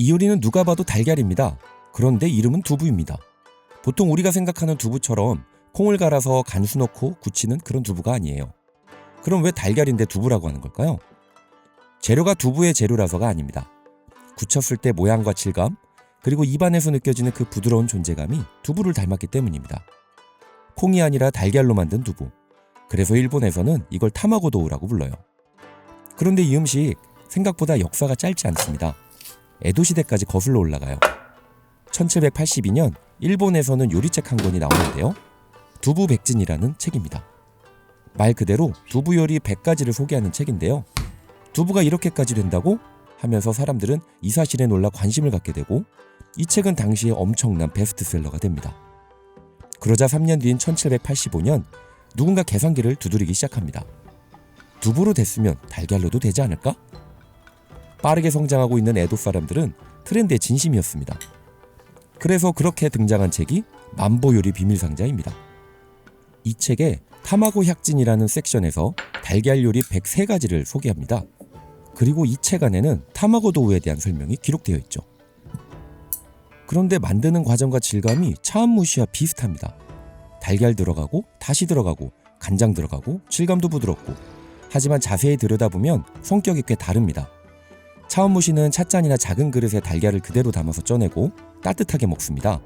이 요리는 누가 봐도 달걀입니다. 그런데 이름은 두부입니다. 보통 우리가 생각하는 두부처럼 콩을 갈아서 간수 넣고 굳히는 그런 두부가 아니에요. 그럼 왜 달걀인데 두부라고 하는 걸까요? 재료가 두부의 재료라서가 아닙니다. 굳혔을 때 모양과 질감, 그리고 입안에서 느껴지는 그 부드러운 존재감이 두부를 닮았기 때문입니다. 콩이 아니라 달걀로 만든 두부. 그래서 일본에서는 이걸 타마고도우라고 불러요. 그런데 이 음식 생각보다 역사가 짧지 않습니다. 에도 시대까지 거슬러 올라가요. 1782년 일본에서는 요리책 한 권이 나오는데요. 두부백진이라는 책입니다. 말 그대로 두부 요리 100가지를 소개하는 책인데요. 두부가 이렇게까지 된다고? 하면서 사람들은 이 사실에 놀라 관심을 갖게 되고 이 책은 당시에 엄청난 베스트셀러가 됩니다. 그러자 3년 뒤인 1785년 누군가 계산기를 두드리기 시작합니다. 두부로 됐으면 달걀로도 되지 않을까? 빠르게 성장하고 있는 에도 사람들은 트렌드의 진심이었습니다. 그래서 그렇게 등장한 책이 만보 요리 비밀상자입니다. 이 책에 타마고 약진이라는 섹션에서 달걀 요리 103가지를 소개합니다. 그리고 이 책 안에는 타마고 도우에 대한 설명이 기록되어 있죠. 그런데 만드는 과정과 질감이 차은무시와 비슷합니다. 달걀 들어가고 다시 들어가고 간장 들어가고 질감도 부드럽고, 하지만 자세히 들여다보면 성격이 꽤 다릅니다. 차은무시는 찻잔이나 작은 그릇에 달걀을 그대로 담아서 쪄내고 따뜻하게 먹습니다.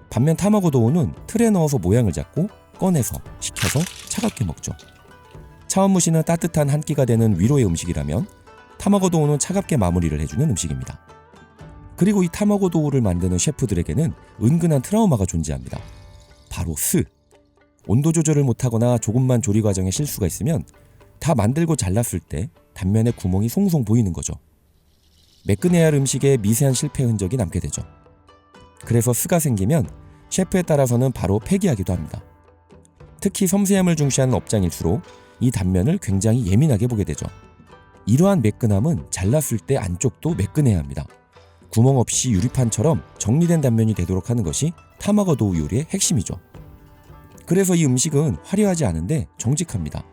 반면 타마고 도우는 틀에 넣어서 모양을 잡고 꺼내서 식혀서 차갑게 먹죠. 차은무시는 따뜻한 한 끼가 되는 위로의 음식이라면 타마고 도우는 차갑게 마무리를 해주는 음식입니다. 그리고 이 타마고 도우를 만드는 셰프들에게는 은근한 트라우마가 존재합니다. 바로 스. 온도 조절을 못하거나 조금만 조리 과정에 실수가 있으면 다 만들고 잘랐을 때 단면에 구멍이 송송 보이는 거죠. 매끈해야 할 음식에 미세한 실패 흔적이 남게 되죠. 그래서 스가 생기면 셰프에 따라서는 바로 폐기하기도 합니다. 특히 섬세함을 중시하는 업장일수록 이 단면을 굉장히 예민하게 보게 되죠. 이러한 매끈함은 잘랐을 때 안쪽도 매끈해야 합니다. 구멍 없이 유리판처럼 정리된 단면이 되도록 하는 것이 타마고 도우 요리의 핵심이죠. 그래서 이 음식은 화려하지 않은데 정직합니다.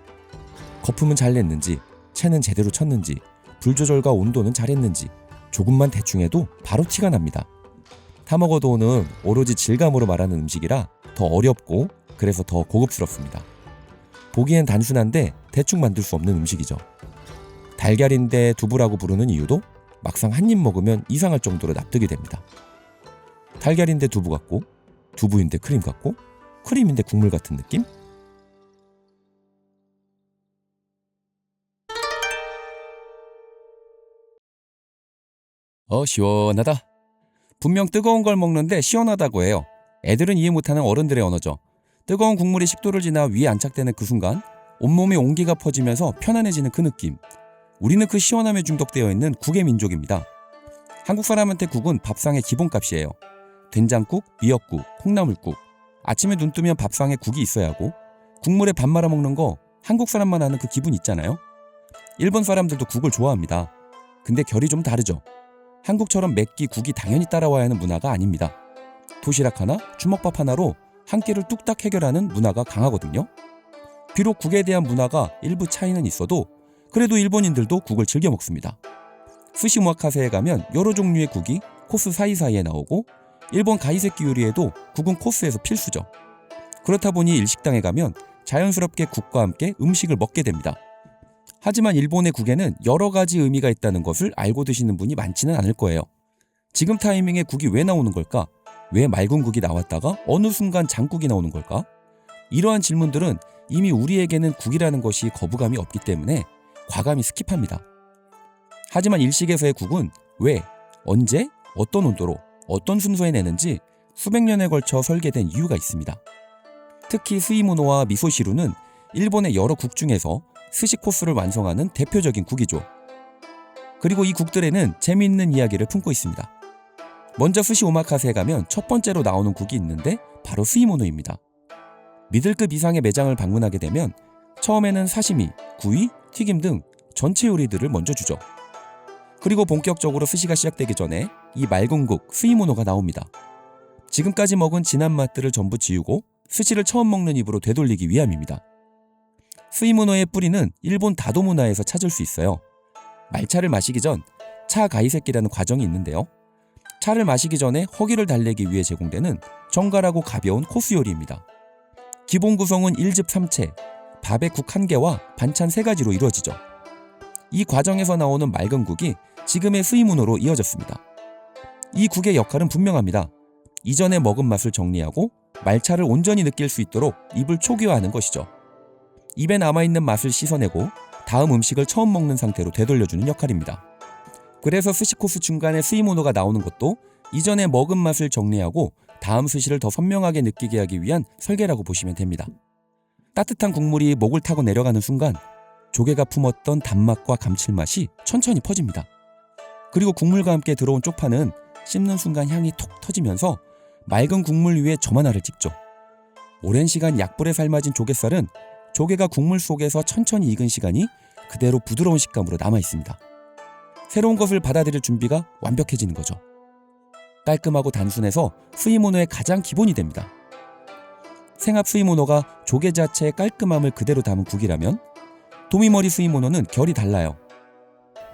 거품은 잘 냈는지, 채는 제대로 쳤는지, 불 조절과 온도는 잘했는지 조금만 대충 해도 바로 티가 납니다. 타마고 도우는 오로지 질감으로 말하는 음식이라 더 어렵고 그래서 더 고급스럽습니다. 보기엔 단순한데 대충 만들 수 없는 음식이죠. 달걀인데 두부라고 부르는 이유도 막상 한 입 먹으면 이상할 정도로 납득이 됩니다. 달걀인데 두부 같고, 두부인데 크림 같고, 크림인데 국물 같은 느낌? 시원하다. 분명 뜨거운 걸 먹는데 시원하다고 해요. 애들은 이해 못하는 어른들의 언어죠. 뜨거운 국물이 식도를 지나 위에 안착되는 그 순간 온몸에 온기가 퍼지면서 편안해지는 그 느낌. 우리는 그 시원함에 중독되어 있는 국의 민족입니다. 한국 사람한테 국은 밥상의 기본값이에요. 된장국, 미역국, 콩나물국. 아침에 눈 뜨면 밥상에 국이 있어야 하고, 국물에 밥 말아 먹는 거 한국 사람만 아는 그 기분 있잖아요. 일본 사람들도 국을 좋아합니다. 근데 결이 좀 다르죠. 한국처럼 맵기 국이 당연히 따라와야 하는 문화가 아닙니다. 도시락 하나, 주먹밥 하나로 한 끼를 뚝딱 해결하는 문화가 강하거든요. 비록 국에 대한 문화가 일부 차이는 있어도 그래도 일본인들도 국을 즐겨 먹습니다. 스시 오마카세에 가면 여러 종류의 국이 코스 사이사이에 나오고, 일본 가이세키 요리에도 국은 코스에서 필수죠. 그렇다 보니 일식당에 가면 자연스럽게 국과 함께 음식을 먹게 됩니다. 하지만 일본의 국에는 여러 가지 의미가 있다는 것을 알고 드시는 분이 많지는 않을 거예요. 지금 타이밍에 국이 왜 나오는 걸까? 왜 맑은 국이 나왔다가 어느 순간 장국이 나오는 걸까? 이러한 질문들은 이미 우리에게는 국이라는 것이 거부감이 없기 때문에 과감히 스킵합니다. 하지만 일식에서의 국은 왜, 언제, 어떤 온도로, 어떤 순서에 내는지 수백 년에 걸쳐 설계된 이유가 있습니다. 특히 스이모노와 미소시루는 일본의 여러 국 중에서 스시 코스를 완성하는 대표적인 국이죠. 그리고 이 국들에는 재미있는 이야기를 품고 있습니다. 먼저 스시 오마카세에 가면 첫 번째로 나오는 국이 있는데 바로 스이모노입니다. 미들급 이상의 매장을 방문하게 되면 처음에는 사시미, 구이, 튀김 등 전체 요리들을 먼저 주죠. 그리고 본격적으로 스시가 시작되기 전에 이 맑은 국 스이모노가 나옵니다. 지금까지 먹은 진한 맛들을 전부 지우고 스시를 처음 먹는 입으로 되돌리기 위함입니다. 스이모노의 뿌리는 일본 다도 문화에서 찾을 수 있어요. 말차를 마시기 전 차 가이세키라는 과정이 있는데요. 차를 마시기 전에 허기를 달래기 위해 제공되는 정갈하고 가벼운 코스 요리입니다. 기본 구성은 1즙 3채, 밥에 국 1개와 반찬 3가지로 이루어지죠. 이 과정에서 나오는 맑은 국이 지금의 스이모노로 이어졌습니다. 이 국의 역할은 분명합니다. 이전에 먹은 맛을 정리하고 말차를 온전히 느낄 수 있도록 입을 초기화하는 것이죠. 입에 남아있는 맛을 씻어내고 다음 음식을 처음 먹는 상태로 되돌려주는 역할입니다. 그래서 스시 코스 중간에 스이모노가 나오는 것도 이전에 먹은 맛을 정리하고 다음 스시를 더 선명하게 느끼게 하기 위한 설계라고 보시면 됩니다. 따뜻한 국물이 목을 타고 내려가는 순간 조개가 품었던 단맛과 감칠맛이 천천히 퍼집니다. 그리고 국물과 함께 들어온 쪽파는 씹는 순간 향이 톡 터지면서 맑은 국물 위에 점 하나를 찍죠. 오랜 시간 약불에 삶아진 조갯살은 조개가 국물 속에서 천천히 익은 시간이 그대로 부드러운 식감으로 남아있습니다. 새로운 것을 받아들일 준비가 완벽해지는 거죠. 깔끔하고 단순해서 스이모노의 가장 기본이 됩니다. 생합 스이모노가 조개 자체의 깔끔함을 그대로 담은 국이라면 도미머리 스이모노는 결이 달라요.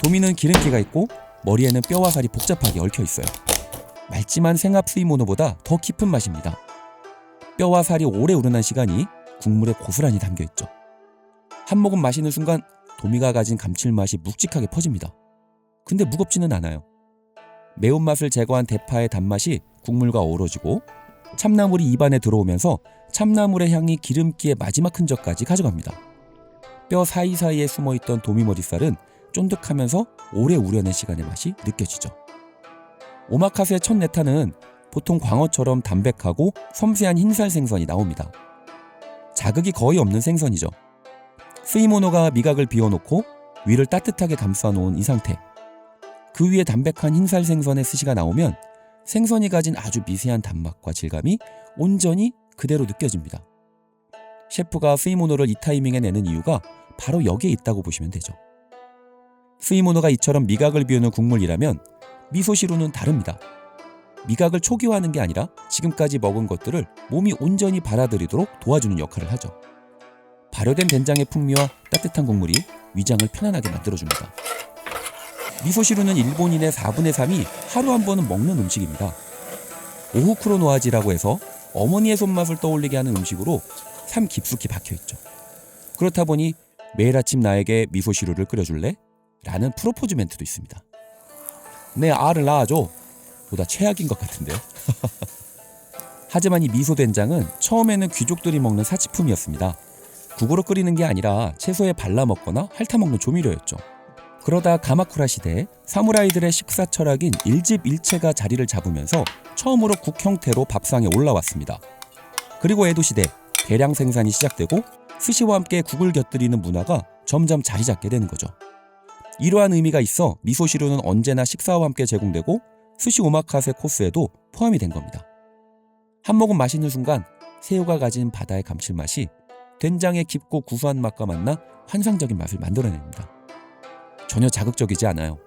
도미는 기름기가 있고 머리에는 뼈와 살이 복잡하게 얽혀 있어요. 맑지만 생합 스이모노보다 더 깊은 맛입니다. 뼈와 살이 오래 우러난 시간이 국물에 고스란히 담겨있죠. 한 모금 마시는 순간 도미가 가진 감칠맛이 묵직하게 퍼집니다. 근데 무겁지는 않아요. 매운맛을 제거한 대파의 단맛이 국물과 어우러지고 참나물이 입안에 들어오면서 참나물의 향이 기름기의 마지막 흔적까지 가져갑니다. 뼈 사이사이에 숨어있던 도미머리살은 쫀득하면서 오래 우려낸 시간의 맛이 느껴지죠. 오마카세 첫 네타는 보통 광어처럼 담백하고 섬세한 흰살 생선이 나옵니다. 자극이 거의 없는 생선이죠. 스이모노가 미각을 비워놓고 위를 따뜻하게 감싸놓은 이 상태. 그 위에 담백한 흰살 생선의 스시가 나오면 생선이 가진 아주 미세한 단맛과 질감이 온전히 그대로 느껴집니다. 셰프가 스이모노를 이 타이밍에 내는 이유가 바로 여기에 있다고 보시면 되죠. 스이모노가 이처럼 미각을 비우는 국물이라면 미소시루는 다릅니다. 미각을 초기화하는 게 아니라 지금까지 먹은 것들을 몸이 온전히 받아들이도록 도와주는 역할을 하죠. 발효된 된장의 풍미와 따뜻한 국물이 위장을 편안하게 만들어줍니다. 미소시루는 일본인의 4분의 3이 하루 한 번은 먹는 음식입니다. 오후쿠로노아지라고 해서 어머니의 손맛을 떠올리게 하는 음식으로 삶 깊숙이 박혀있죠. 그렇다 보니 매일 아침 나에게 미소시루를 끓여줄래? 라는 프로포즈 멘트도 있습니다. 내 알을 낳아줘 보다 최악인 것 같은데요. 하지만 이 미소된장은 처음에는 귀족들이 먹는 사치품이었습니다. 국으로 끓이는 게 아니라 채소에 발라 먹거나 핥아 먹는 조미료였죠. 그러다 가마쿠라 시대에 사무라이들의 식사 철학인 일집일체가 자리를 잡으면서 처음으로 국 형태로 밥상에 올라왔습니다. 그리고 에도 시대 대량 생산이 시작되고 스시와 함께 국을 곁들이는 문화가 점점 자리 잡게 되는 거죠. 이러한 의미가 있어 미소시루는 언제나 식사와 함께 제공되고 스시 오마카세 코스에도 포함이 된 겁니다. 한 모금 마시는 순간 새우가 가진 바다의 감칠맛이 된장의 깊고 구수한 맛과 만나 환상적인 맛을 만들어냅니다. 전혀 자극적이지 않아요.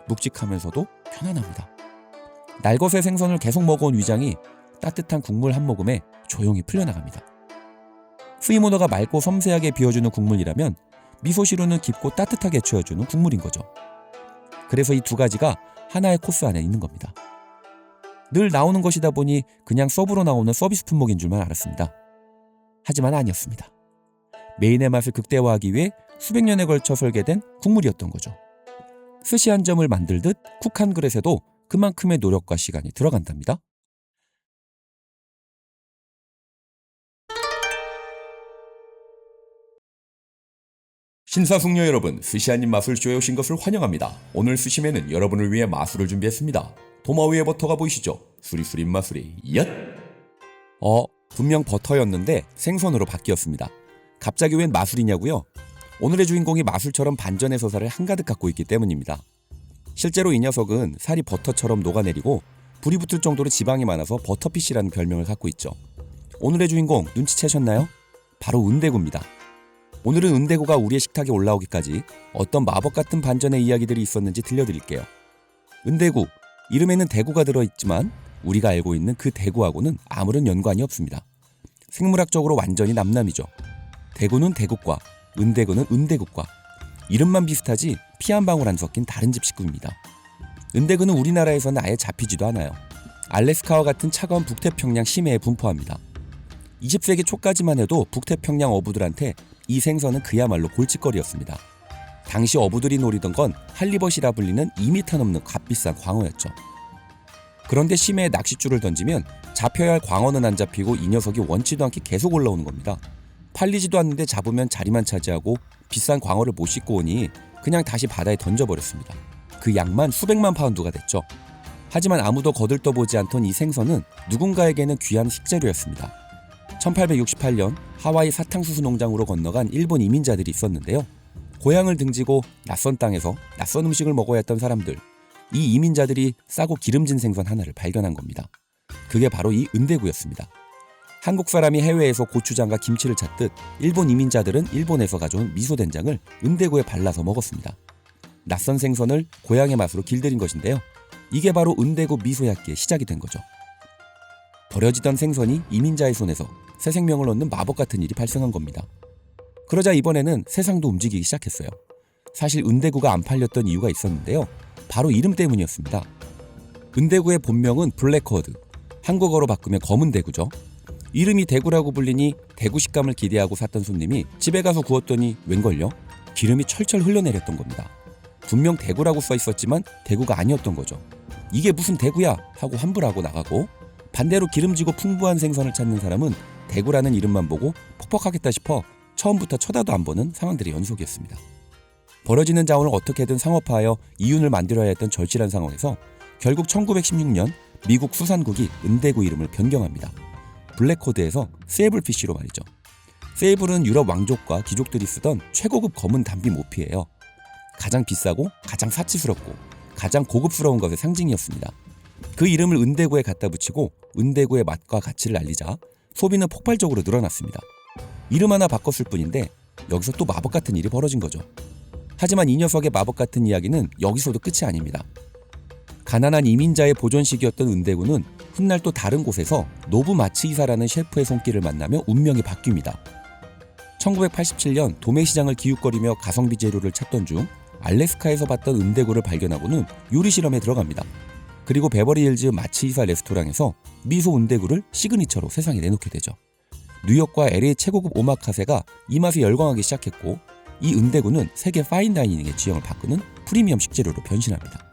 묵직하면서도 편안합니다. 날것의 생선을 계속 먹어온 위장이 따뜻한 국물 한 모금에 조용히 풀려나갑니다. 스이모노가 맑고 섬세하게 비워주는 국물이라면 미소시루는 깊고 따뜻하게 채워주는 국물인 거죠. 그래서 이 두 가지가 하나의 코스 안에 있는 겁니다. 늘 나오는 것이다 보니 그냥 서브로 나오는 서비스 품목인 줄만 알았습니다. 하지만 아니었습니다. 메인의 맛을 극대화하기 위해 수백 년에 걸쳐 설계된 국물이었던 거죠. 스시 한 점을 만들듯 쿡 한 그릇에도 그만큼의 노력과 시간이 들어간답니다. 신사숙녀 여러분, 스시 한입 마술쇼에 오신 것을 환영합니다. 오늘 스시맨은 여러분을 위해 마술을 준비했습니다. 도마 위에 버터가 보이시죠? 수리수리 마술이 엿! 분명 버터였는데 생선으로 바뀌었습니다. 갑자기 웬 마술이냐고요? 오늘의 주인공이 마술처럼 반전의 서사를 한가득 갖고 있기 때문입니다. 실제로 이 녀석은 살이 버터처럼 녹아내리고 불이 붙을 정도로 지방이 많아서 버터피쉬라는 별명을 갖고 있죠. 오늘의 주인공 눈치채셨나요? 바로 은대구입니다. 오늘은 은대구가 우리의 식탁에 올라오기까지 어떤 마법 같은 반전의 이야기들이 있었는지 들려드릴게요. 은대구, 이름에는 대구가 들어있지만 우리가 알고 있는 그 대구하고는 아무런 연관이 없습니다. 생물학적으로 완전히 남남이죠. 대구는 대구과, 은대구는 은대구과. 이름만 비슷하지 피 한 방울 안 섞인 다른 집 식구입니다. 은대구는 우리나라에서는 아예 잡히지도 않아요. 알래스카와 같은 차가운 북태평양 심해에 분포합니다. 20세기 초까지만 해도 북태평양 어부들한테 이 생선은 그야말로 골칫거리였습니다. 당시 어부들이 노리던 건 할리벗이라 불리는 2m 넘는 값비싼 광어였죠. 그런데 심해에 낚싯줄을 던지면 잡혀야 할 광어는 안 잡히고 이 녀석이 원치도 않게 계속 올라오는 겁니다. 팔리지도 않는데 잡으면 자리만 차지하고 비싼 광어를 못 싣고 오니 그냥 다시 바다에 던져버렸습니다. 그 양만 수백만 파운드가 됐죠. 하지만 아무도 거들떠보지 않던 이 생선은 누군가에게는 귀한 식재료였습니다. 1868년 하와이 사탕수수 농장으로 건너간 일본 이민자들이 있었는데요. 고향을 등지고 낯선 땅에서 낯선 음식을 먹어야 했던 사람들, 이 이민자들이 싸고 기름진 생선 하나를 발견한 겁니다. 그게 바로 이 은대구였습니다. 한국 사람이 해외에서 고추장과 김치를 찾듯 일본 이민자들은 일본에서 가져온 미소된장을 은대구에 발라서 먹었습니다. 낯선 생선을 고향의 맛으로 길들인 것인데요. 이게 바로 은대구 미소야끼의 시작이 된 거죠. 버려지던 생선이 이민자의 손에서 새 생명을 얻는 마법 같은 일이 발생한 겁니다. 그러자 이번에는 세상도 움직이기 시작했어요. 사실 은대구가 안 팔렸던 이유가 있었는데요. 바로 이름 때문이었습니다. 은대구의 본명은 블랙허드, 한국어로 바꾸면 검은 대구죠. 이름이 대구라고 불리니 대구 식감을 기대하고 샀던 손님이 집에 가서 구웠더니 웬걸요? 기름이 철철 흘러내렸던 겁니다. 분명 대구라고 써 있었지만 대구가 아니었던 거죠. 이게 무슨 대구야 하고 환불하고 나가고, 반대로 기름지고 풍부한 생선을 찾는 사람은 대구라는 이름만 보고 퍽퍽하겠다 싶어 처음부터 쳐다도 안 보는 상황들의 연속이었습니다. 벌어지는 자원을 어떻게든 상업화하여 이윤을 만들어야 했던 절실한 상황에서 결국 1916년 미국 수산국이 은대구 이름을 변경합니다. 블랙호드에서 세이블피쉬로 말이죠. 세이블은 유럽 왕족과 귀족들이 쓰던 최고급 검은 담비 모피예요. 가장 비싸고 가장 사치스럽고 가장 고급스러운 것의 상징이었습니다. 그 이름을 은대구에 갖다 붙이고 은대구의 맛과 가치를 알리자 소비는 폭발적으로 늘어났습니다. 이름 하나 바꿨을 뿐인데 여기서 또 마법 같은 일이 벌어진 거죠. 하지만 이 녀석의 마법 같은 이야기는 여기서도 끝이 아닙니다. 가난한 이민자의 보존식이었던 은대구는 훗날 또 다른 곳에서 노부 마츠이사라는 셰프의 손길을 만나며 운명이 바뀝니다. 1987년 도매시장을 기웃거리며 가성비 재료를 찾던 중 알래스카에서 봤던 은대구를 발견하고는 요리 실험에 들어갑니다. 그리고 베버리힐즈 마츠이사 레스토랑에서 미소 은대구를 시그니처로 세상에 내놓게 되죠. 뉴욕과 LA 최고급 오마카세가 이 맛에 열광하기 시작했고, 이 은대구는 세계 파인다이닝의 지형을 바꾸는 프리미엄 식재료로 변신합니다.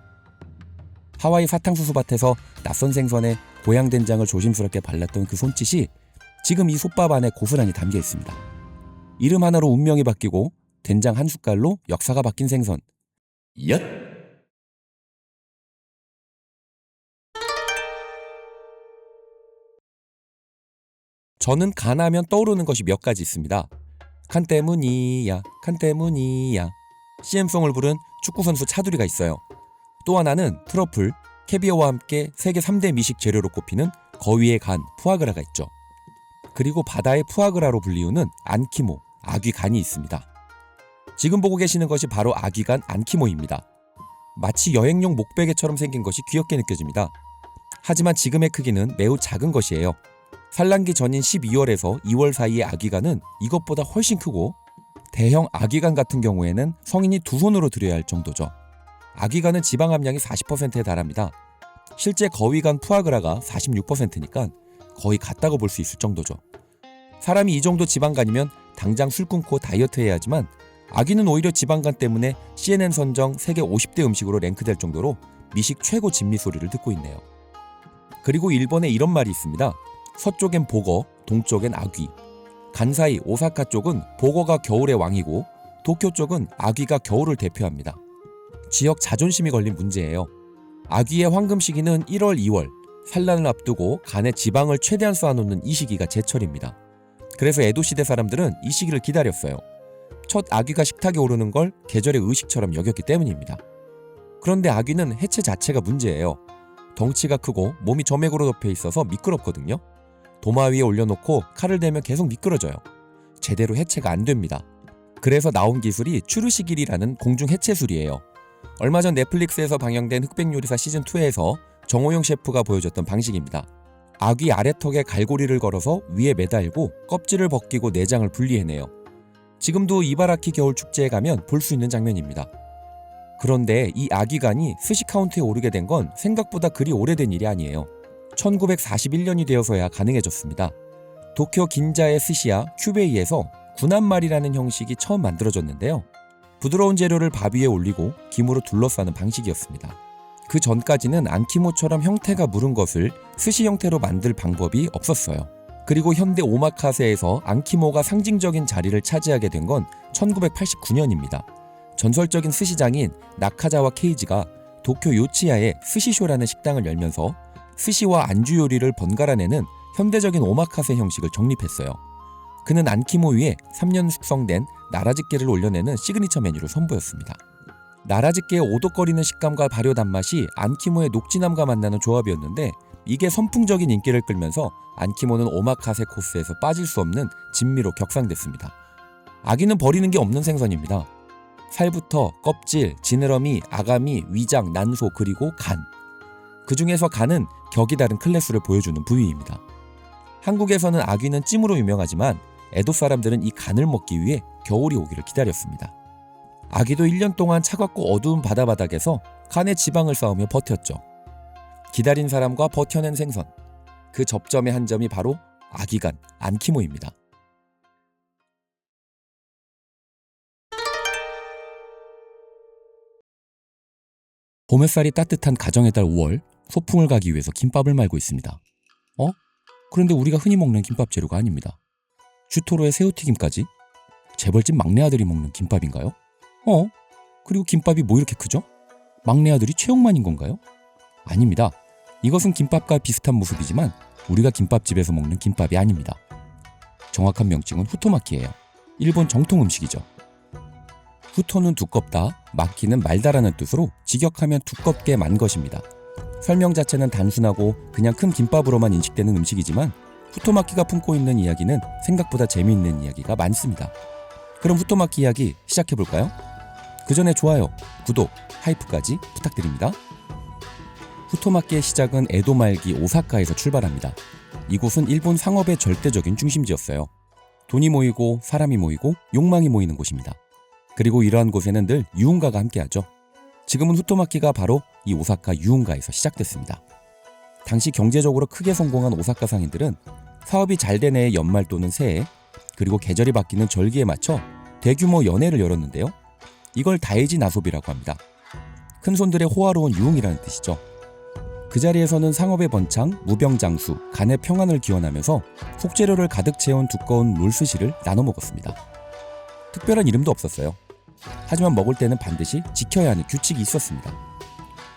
하와이 사탕수수 밭에서 낯선 생선에 고향 된장을 조심스럽게 발랐던 그 손짓이 지금 이 솥밥 안에 고스란히 담겨 있습니다. 이름 하나로 운명이 바뀌고 된장 한 숟갈로 역사가 바뀐 생선. 엿! 저는 가나면 떠오르는 것이 몇 가지 있습니다. 칸 때문이야, 칸 때문이야. CM송을 부른 축구선수 차두리가 있어요. 또 하나는 트러플, 캐비어와 함께 세계 3대 미식 재료로 꼽히는 거위의 간, 푸아그라가 있죠. 그리고 바다의 푸아그라로 불리우는 안키모, 아귀 간이 있습니다. 지금 보고 계시는 것이 바로 아귀간 안키모입니다. 마치 여행용 목베개처럼 생긴 것이 귀엽게 느껴집니다. 하지만 지금의 크기는 매우 작은 것이에요. 산란기 전인 12월에서 2월 사이의 아귀간은 이것보다 훨씬 크고, 대형 아귀간 같은 경우에는 성인이 두 손으로 들여야 할 정도죠. 아귀간은 지방 함량이 40%에 달합니다. 실제 거위간 푸아그라가 46%니까 거의 같다고 볼 수 있을 정도죠. 사람이 이 정도 지방간이면 당장 술 끊고 다이어트 해야 하지만 아귀는 오히려 지방간 때문에 CNN 선정 세계 50대 음식으로 랭크될 정도로 미식 최고 진미 소리를 듣고 있네요. 그리고 일본에 이런 말이 있습니다. 서쪽엔 보거, 동쪽엔 아귀. 간사이, 오사카 쪽은 보거가 겨울의 왕이고 도쿄 쪽은 아귀가 겨울을 대표합니다. 지역 자존심이 걸린 문제예요. 아귀의 황금 시기는 1월, 2월, 산란을 앞두고 간에 지방을 최대한 쌓아놓는 이 시기가 제철입니다. 그래서 에도 시대 사람들은 이 시기를 기다렸어요. 첫 아귀가 식탁에 오르는 걸 계절의 의식처럼 여겼기 때문입니다. 그런데 아귀는 해체 자체가 문제예요. 덩치가 크고 몸이 점액으로 덮여 있어서 미끄럽거든요. 도마 위에 올려놓고 칼을 대면 계속 미끄러져요. 제대로 해체가 안 됩니다. 그래서 나온 기술이 추르시길이라는 공중 해체술이에요. 얼마 전 넷플릭스에서 방영된 흑백요리사 시즌2에서 정호영 셰프가 보여줬던 방식입니다. 아귀 아래턱에 갈고리를 걸어서 위에 매달고 껍질을 벗기고 내장을 분리해내요. 지금도 이바라키 겨울 축제에 가면 볼 수 있는 장면입니다. 그런데 이 아기간이 스시 카운트에 오르게 된 건 생각보다 그리 오래된 일이 아니에요. 1941년이 되어서야 가능해졌습니다. 도쿄 긴자의 스시야 큐베이에서 군함말이라는 형식이 처음 만들어졌는데요. 부드러운 재료를 밥 위에 올리고 김으로 둘러싸는 방식이었습니다. 그 전까지는 안키모처럼 형태가 무른 것을 스시 형태로 만들 방법이 없었어요. 그리고 현대 오마카세에서 안키모가 상징적인 자리를 차지하게 된 건 1989년입니다. 전설적인 스시장인 나카자와 케이지가 도쿄 요치야에 스시쇼라는 식당을 열면서 스시와 안주 요리를 번갈아내는 현대적인 오마카세 형식을 정립했어요. 그는 안키모 위에 3년 숙성된 나라집게를 올려내는 시그니처 메뉴를 선보였습니다. 나라집게의 오독거리는 식감과 발효 단맛이 안키모의 녹진함과 만나는 조합이었는데 이게 선풍적인 인기를 끌면서 안키모는 오마카세 코스에서 빠질 수 없는 진미로 격상됐습니다. 아기는 버리는 게 없는 생선입니다. 살부터 껍질, 지느러미, 아가미, 위장, 난소 그리고 간. 그 중에서 간은 격이 다른 클래스를 보여주는 부위입니다. 한국에서는 아귀는 찜으로 유명하지만 에도 사람들은 이 간을 먹기 위해 겨울이 오기를 기다렸습니다. 아귀도 1년 동안 차갑고 어두운 바다바닥에서 간의 지방을 쌓으며 버텼죠. 기다린 사람과 버텨낸 생선. 그 접점의 한 점이 바로 아귀간, 안키모입니다. 봄햇살이 따뜻한 가정의 달 5월, 소풍을 가기 위해서 김밥을 말고 있습니다. 그런데 우리가 흔히 먹는 김밥 재료가 아닙니다. 슈토로의 새우튀김까지? 재벌집 막내 아들이 먹는 김밥인가요? 그리고 김밥이 뭐 이렇게 크죠? 막내 아들이 최영만인 건가요? 아닙니다. 이것은 김밥과 비슷한 모습이지만 우리가 김밥집에서 먹는 김밥이 아닙니다. 정확한 명칭은 후토마키예요. 일본 정통 음식이죠. 후토는 두껍다, 마키는 말다라는 뜻으로 직역하면 두껍게 만 것입니다. 설명 자체는 단순하고 그냥 큰 김밥으로만 인식되는 음식이지만 후토마키가 품고 있는 이야기는 생각보다 재미있는 이야기가 많습니다. 그럼 후토마키 이야기 시작해볼까요? 그 전에 좋아요, 구독, 하이프까지 부탁드립니다. 후토마키의 시작은 에도 말기 오사카에서 출발합니다. 이곳은 일본 상업의 절대적인 중심지였어요. 돈이 모이고 사람이 모이고 욕망이 모이는 곳입니다. 그리고 이러한 곳에는 늘 유흥가가 함께하죠. 지금은 후토마키가 바로 이 오사카 유흥가에서 시작됐습니다. 당시 경제적으로 크게 성공한 오사카 상인들은 사업이 잘 된 해의 연말 또는 새해, 그리고 계절이 바뀌는 절기에 맞춰 대규모 연회를 열었는데요. 이걸 다이지 나소비라고 합니다. 큰손들의 호화로운 유흥이라는 뜻이죠. 그 자리에서는 상업의 번창, 무병장수, 간의 평안을 기원하면서 속재료를 가득 채운 두꺼운 롤스시를 나눠 먹었습니다. 특별한 이름도 없었어요. 하지만 먹을 때는 반드시 지켜야 하는 규칙이 있었습니다.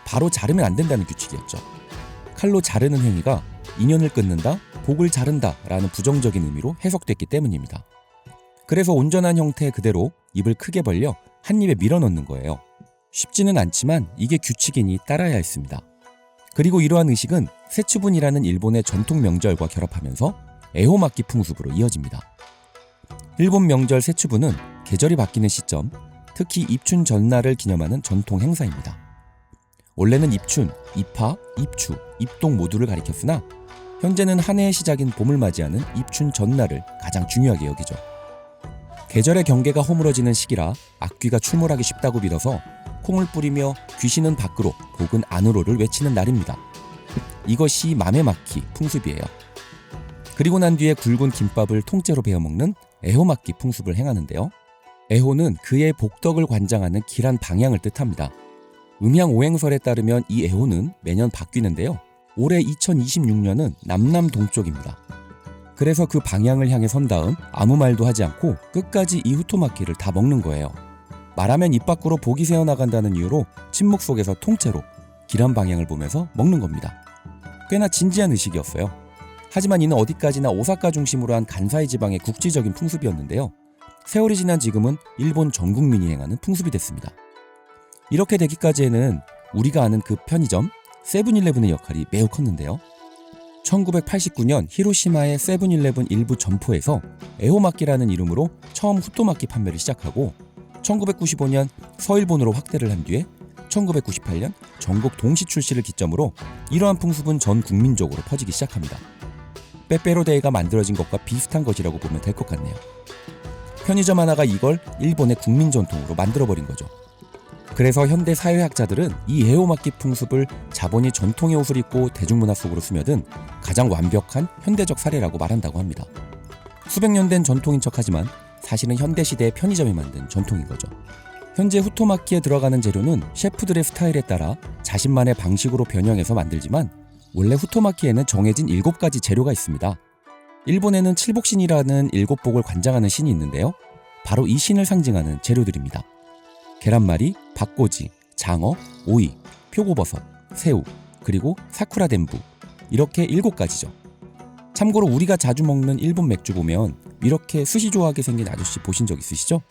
바로 자르면 안 된다는 규칙이었죠. 칼로 자르는 행위가 인연을 끊는다, 복을 자른다 라는 부정적인 의미로 해석됐기 때문입니다. 그래서 온전한 형태 그대로 입을 크게 벌려 한 입에 밀어넣는 거예요. 쉽지는 않지만 이게 규칙이니 따라야 했습니다. 그리고 이러한 의식은 세츠분이라는 일본의 전통 명절과 결합하면서 에호마키 풍습으로 이어집니다. 일본 명절 세츠분은 계절이 바뀌는 시점, 특히 입춘 전날을 기념하는 전통 행사입니다. 원래는 입춘, 입하, 입추, 입동 모두를 가리켰으나 현재는 한 해의 시작인 봄을 맞이하는 입춘 전날을 가장 중요하게 여기죠. 계절의 경계가 허물어지는 시기라 악귀가 출몰하기 쉽다고 믿어서 콩을 뿌리며 귀신은 밖으로 복은 안으로를 외치는 날입니다. 이것이 마메마키 풍습이에요. 그리고 난 뒤에 굵은 김밥을 통째로 베어 먹는 에호마키 풍습을 행하는데요. 에호는 그의 복덕을 관장하는 길한 방향을 뜻합니다. 음향오행설에 따르면 이 에호는 매년 바뀌는데요. 올해 2026년은 남남동쪽입니다. 그래서 그 방향을 향해 선 다음 아무 말도 하지 않고 끝까지 이 후토마키를 다 먹는 거예요. 말하면 입 밖으로 복이 새어나간다는 이유로 침묵 속에서 통째로 길한 방향을 보면서 먹는 겁니다. 꽤나 진지한 의식이었어요. 하지만 이는 어디까지나 오사카 중심으로 한 간사이 지방의 국지적인 풍습이었는데요. 세월이 지난 지금은 일본 전 국민이 행하는 풍습이 됐습니다. 이렇게 되기까지에는 우리가 아는 그 편의점 세븐일레븐의 역할이 매우 컸는데요. 1989년 히로시마의 세븐일레븐 일부 점포에서 에호마키라는 이름으로 처음 후토마키 판매를 시작하고 1995년 서일본으로 확대를 한 뒤에 1998년 전국 동시 출시를 기점으로 이러한 풍습은 전 국민적으로 퍼지기 시작합니다. 빼빼로데이가 만들어진 것과 비슷한 것이라고 보면 될 것 같네요. 편의점 하나가 이걸 일본의 국민 전통으로 만들어버린 거죠. 그래서 현대 사회학자들은 이 애호막기 풍습을 자본이 전통의 옷을 입고 대중문화 속으로 스며든 가장 완벽한 현대적 사례라고 말한다고 합니다. 수백 년 된 전통인 척하지만 사실은 현대시대의 편의점이 만든 전통인 거죠. 현재 후토마키에 들어가는 재료는 셰프들의 스타일에 따라 자신만의 방식으로 변형해서 만들지만 원래 후토마키에는 정해진 7가지 재료가 있습니다. 일본에는 칠복신이라는 7복을 관장하는 신이 있는데요. 바로 이 신을 상징하는 재료들입니다. 계란말이, 박꼬지, 장어, 오이, 표고버섯, 새우, 그리고 사쿠라덴부, 이렇게 7가지죠. 참고로 우리가 자주 먹는 일본 맥주 보면 이렇게 스시 좋아하게 생긴 아저씨 보신 적 있으시죠?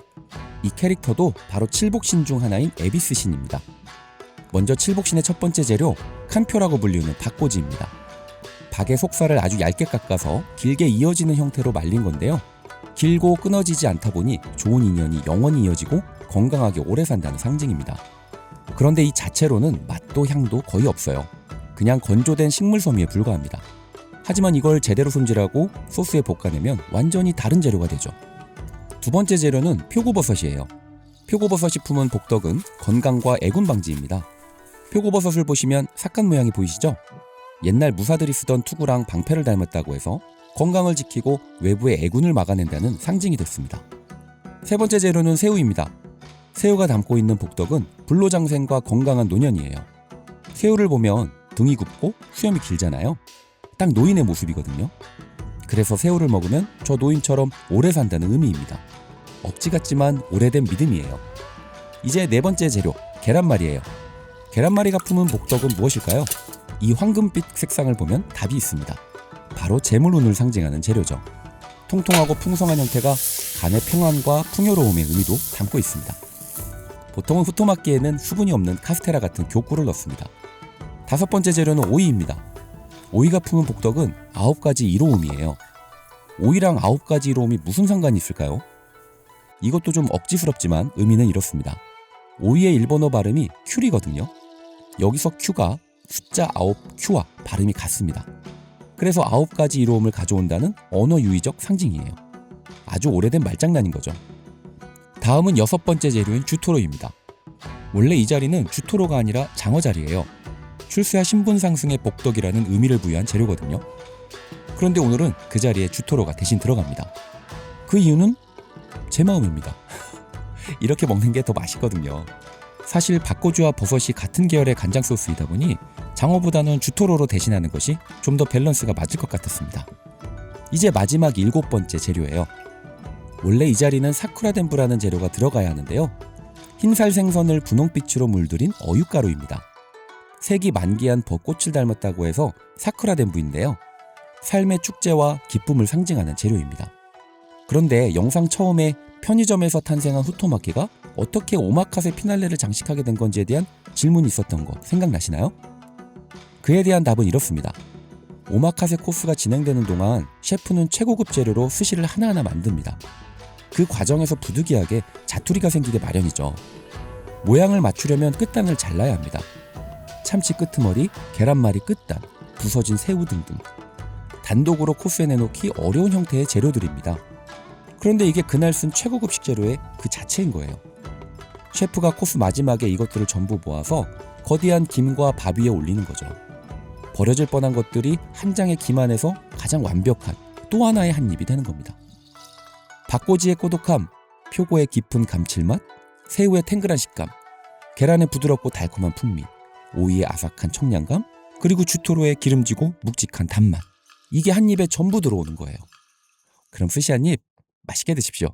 이 캐릭터도 바로 칠복신 중 하나인 에비스 신입니다. 먼저 칠복신의 첫 번째 재료, 칸표라고 불리는 박꼬지입니다. 박의 속살을 아주 얇게 깎아서 길게 이어지는 형태로 말린 건데요. 길고 끊어지지 않다 보니 좋은 인연이 영원히 이어지고 건강하게 오래 산다는 상징입니다. 그런데 이 자체로는 맛도 향도 거의 없어요. 그냥 건조된 식물 섬유에 불과합니다. 하지만 이걸 제대로 손질하고 소스에 볶아내면 완전히 다른 재료가 되죠. 두 번째 재료는 표고버섯이에요. 표고버섯이 품은 복덕은 건강과 애군 방지입니다. 표고버섯을 보시면 삭간 모양이 보이시죠? 옛날 무사들이 쓰던 투구랑 방패를 닮았다고 해서 건강을 지키고 외부의 애군을 막아낸다는 상징이 됐습니다. 세 번째 재료는 새우입니다. 새우가 담고 있는 복덕은 불로장생과 건강한 노년이에요. 새우를 보면 등이 굽고 수염이 길잖아요. 딱 노인의 모습이거든요. 그래서 새우를 먹으면 저 노인처럼 오래 산다는 의미입니다. 억지 같지만 오래된 믿음이에요. 이제 네 번째 재료, 계란말이에요. 계란말이가 품은 복덕은 무엇일까요? 이 황금빛 색상을 보면 답이 있습니다. 바로 재물운을 상징하는 재료죠. 통통하고 풍성한 형태가 간의 평안과 풍요로움의 의미도 담고 있습니다. 보통은 후토마키에는 수분이 없는 카스테라 같은 교꿀을 넣습니다. 다섯 번째 재료는 오이입니다. 오이가 품은 복덕은 9가지 이로움이에요. 오이랑 9가지 이로움이 무슨 상관이 있을까요? 이것도 좀 억지스럽지만 의미는 이렇습니다. 오이의 일본어 발음이 큐리거든요. 여기서 큐가 숫자 9큐와 발음이 같습니다. 그래서 9가지 이로움을 가져온다는 언어 유희적 상징이에요. 아주 오래된 말장난인 거죠. 다음은 6번째 재료인 주토로입니다. 원래 이 자리는 주토로가 아니라 장어 자리예요. 출세와 신분 상승의 복덕이라는 의미를 부여한 재료거든요. 그런데 오늘은 그 자리에 주토로가 대신 들어갑니다. 그 이유는 제 마음입니다. 이렇게 먹는 게 더 맛있거든요. 사실 박고주와 버섯이 같은 계열의 간장 소스이다 보니 장어보다는 주토로로 대신하는 것이 좀 더 밸런스가 맞을 것 같았습니다. 이제 마지막 7번째 재료예요. 원래 이 자리는 사쿠라덴부라는 재료가 들어가야 하는데요. 흰살 생선을 분홍빛으로 물들인 어육가루입니다. 색이 만개한 벚꽃을 닮았다고 해서 사쿠라덴부인데요. 삶의 축제와 기쁨을 상징하는 재료입니다. 그런데 영상 처음에 편의점에서 탄생한 후토마키가 어떻게 오마카세 피날레를 장식하게 된 건지에 대한 질문이 있었던 거 생각나시나요? 그에 대한 답은 이렇습니다. 오마카세 코스가 진행되는 동안 셰프는 최고급 재료로 스시를 하나하나 만듭니다. 그 과정에서 부득이하게 자투리가 생기게 마련이죠. 모양을 맞추려면 끝단을 잘라야 합니다. 참치 끄트머리, 계란말이 끝단, 부서진 새우 등등. 단독으로 코스에 내놓기 어려운 형태의 재료들입니다. 그런데 이게 그날 쓴 최고급 식재료의 그 자체인 거예요. 셰프가 코스 마지막에 이것들을 전부 모아서 거대한 김과 밥 위에 올리는 거죠. 버려질 뻔한 것들이 한 장의 김 안에서 가장 완벽한 또 하나의 한 입이 되는 겁니다. 박꼬지의 고독함, 표고의 깊은 감칠맛, 새우의 탱글한 식감, 계란의 부드럽고 달콤한 풍미, 오이의 아삭한 청량감, 그리고 주토로의 기름지고 묵직한 단맛. 이게 한 입에 전부 들어오는 거예요. 그럼 스시 한 입 맛있게 드십시오.